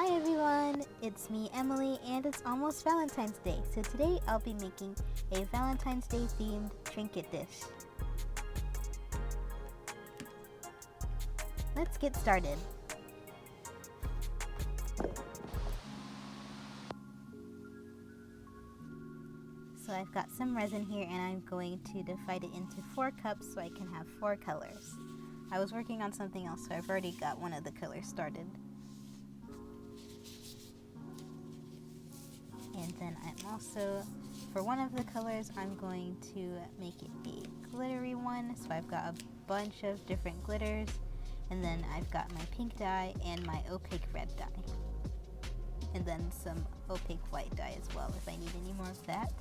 Hi everyone, it's me Emily and it's almost Valentine's Day, so today I'll be making a Valentine's Day themed trinket dish. Let's get started. So I've got some resin here and I'm going to divide it into 4 cups so I can have 4 colors. I was working on something else, so I've already got one of the colors started. And then I'm also, for one of the colors, I'm going to make it a glittery one. So I've got a bunch of different glitters, and then I've got my pink dye and my opaque red dye. And then some opaque white dye as well if I need any more of that.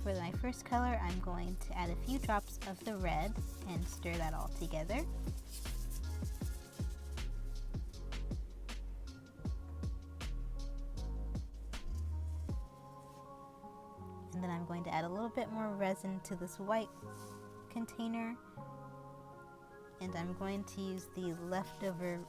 For my first color, I'm going to add a few drops of the red and stir that all together. And then I'm going to add a little bit more resin to this white container. And I'm going to use the leftover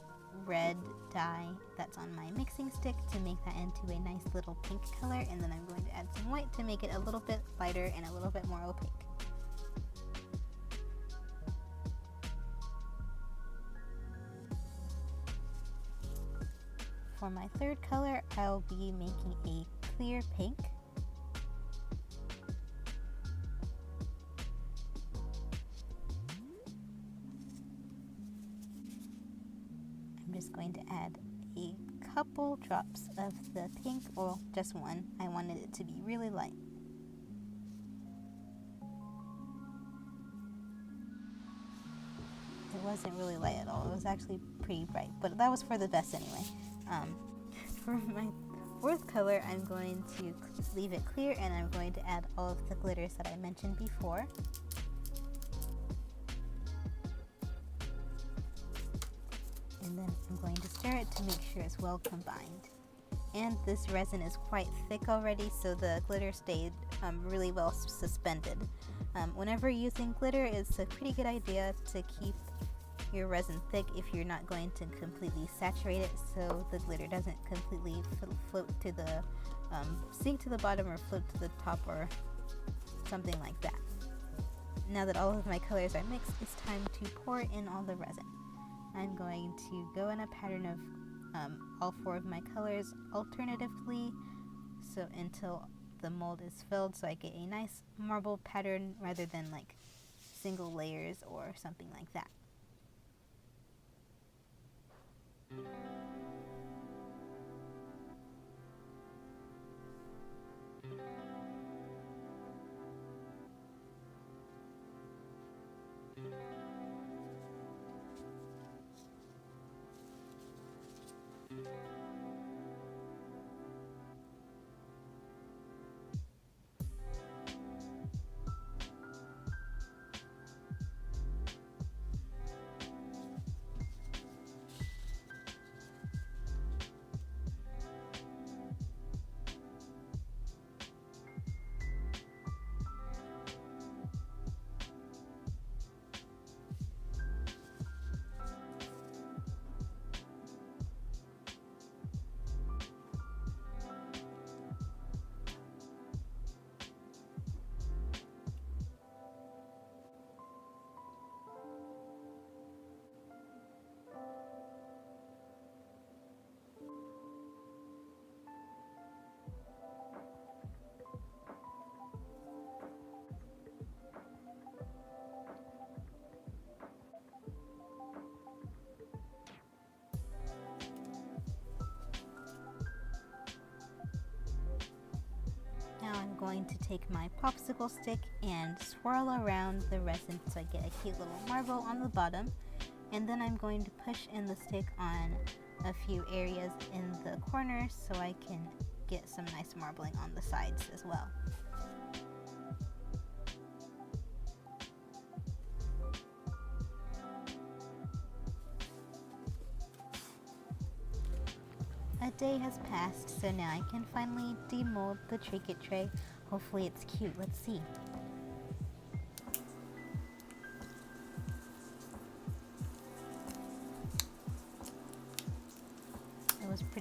red dye that's on my mixing stick to make that into a nice little pink color. And then I'm going to add some white to make it a little bit lighter and a little bit more opaque. For my third color, I'll be making a clear pink. I'm just going to add a couple drops of the pink, or just one. I wanted it to be really light. It wasn't really light at all. It was actually pretty bright, but that was for the best anyway. For my fourth color, I'm going to leave it clear and I'm going to add all of the glitters that I mentioned before. And then I'm going to stir it to make sure it's well combined. And this resin is quite thick already, so the glitter stayed really well suspended. Whenever using glitter, it's a pretty good idea to keep your resin thick if you're not going to completely saturate it, so the glitter doesn't completely float to the sink to the bottom or float to the top or something like that. Now that all of my colors are mixed, it's time to pour in all the resin. I'm going to go in a pattern of all 4 of my colors alternatively, so until the mold is filled, so I get a nice marble pattern rather than like single layers or something like that. Now I'm going to take my popsicle stick and swirl around the resin so I get a cute little marble on the bottom. And then I'm going to push in the stick on a few areas in the corners so I can get some nice marbling on the sides as well. A day has passed, so now I can finally demold the trinket tray. Hopefully it's cute. Let's see.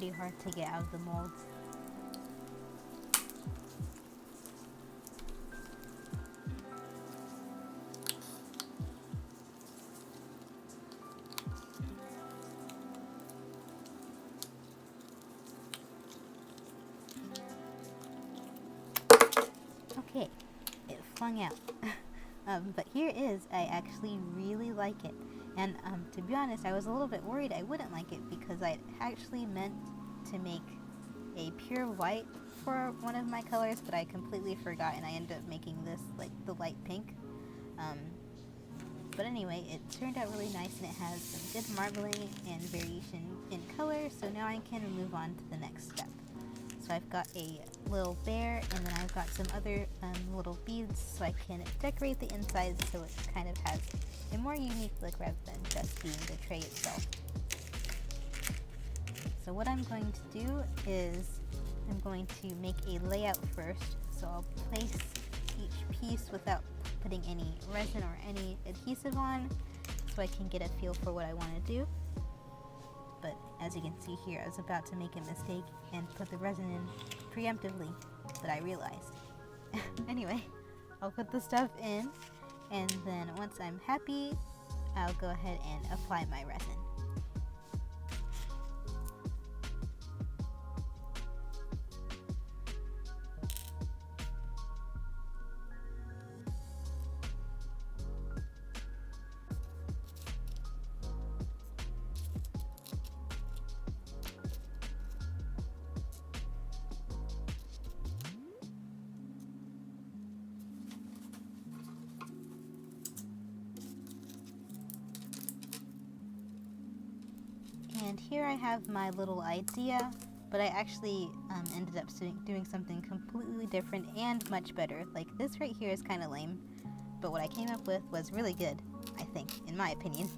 pretty hard to get out of the molds. Okay, it flung out. But here it is. I actually really like it. And to be honest, I was a little bit worried I wouldn't like it because I actually meant to make a pure white for one of my colors, but I completely forgot and I ended up making this like the light pink. But anyway, it turned out really nice and it has some good marbling and variation in color, so now I can move on to the next step. So I've got a little bear, and then I've got some other little beads so I can decorate the inside so it kind of has a more unique look rather than just being the tray itself. So what I'm going to do is I'm going to make a layout first. So I'll place each piece without putting any resin or any adhesive on so I can get a feel for what I want to do. But as you can see here, I was about to make a mistake and put the resin in preemptively, but I realized. Anyway, I'll put the stuff in, and then once I'm happy, I'll go ahead and apply my resin. And here I have my little idea, but I actually ended up doing something completely different and much better. Like this right here is kind of lame, but what I came up with was really good, I think, in my opinion.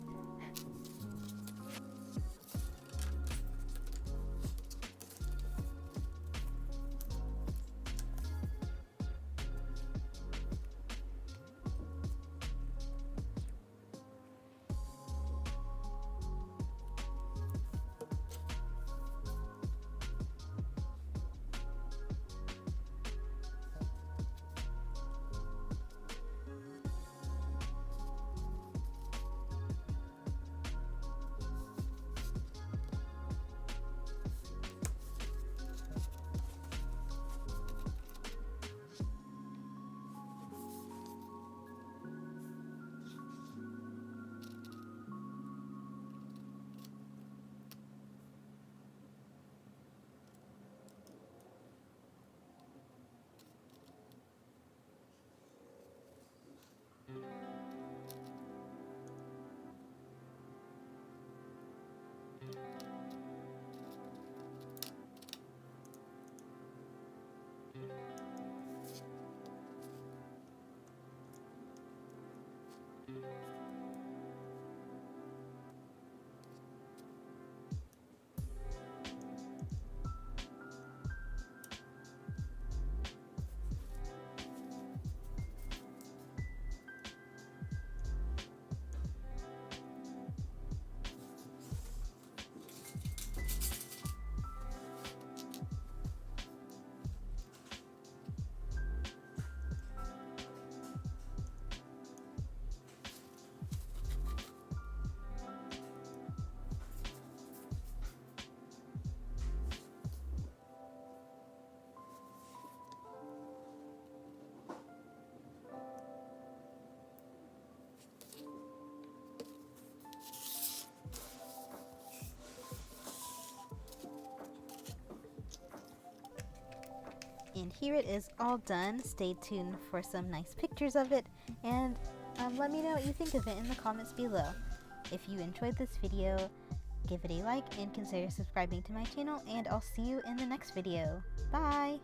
And here it is all done. Stay tuned for some nice pictures of it, and let me know what you think of it in the comments below. If you enjoyed this video, give it a like and consider subscribing to my channel, and I'll see you in the next video. Bye!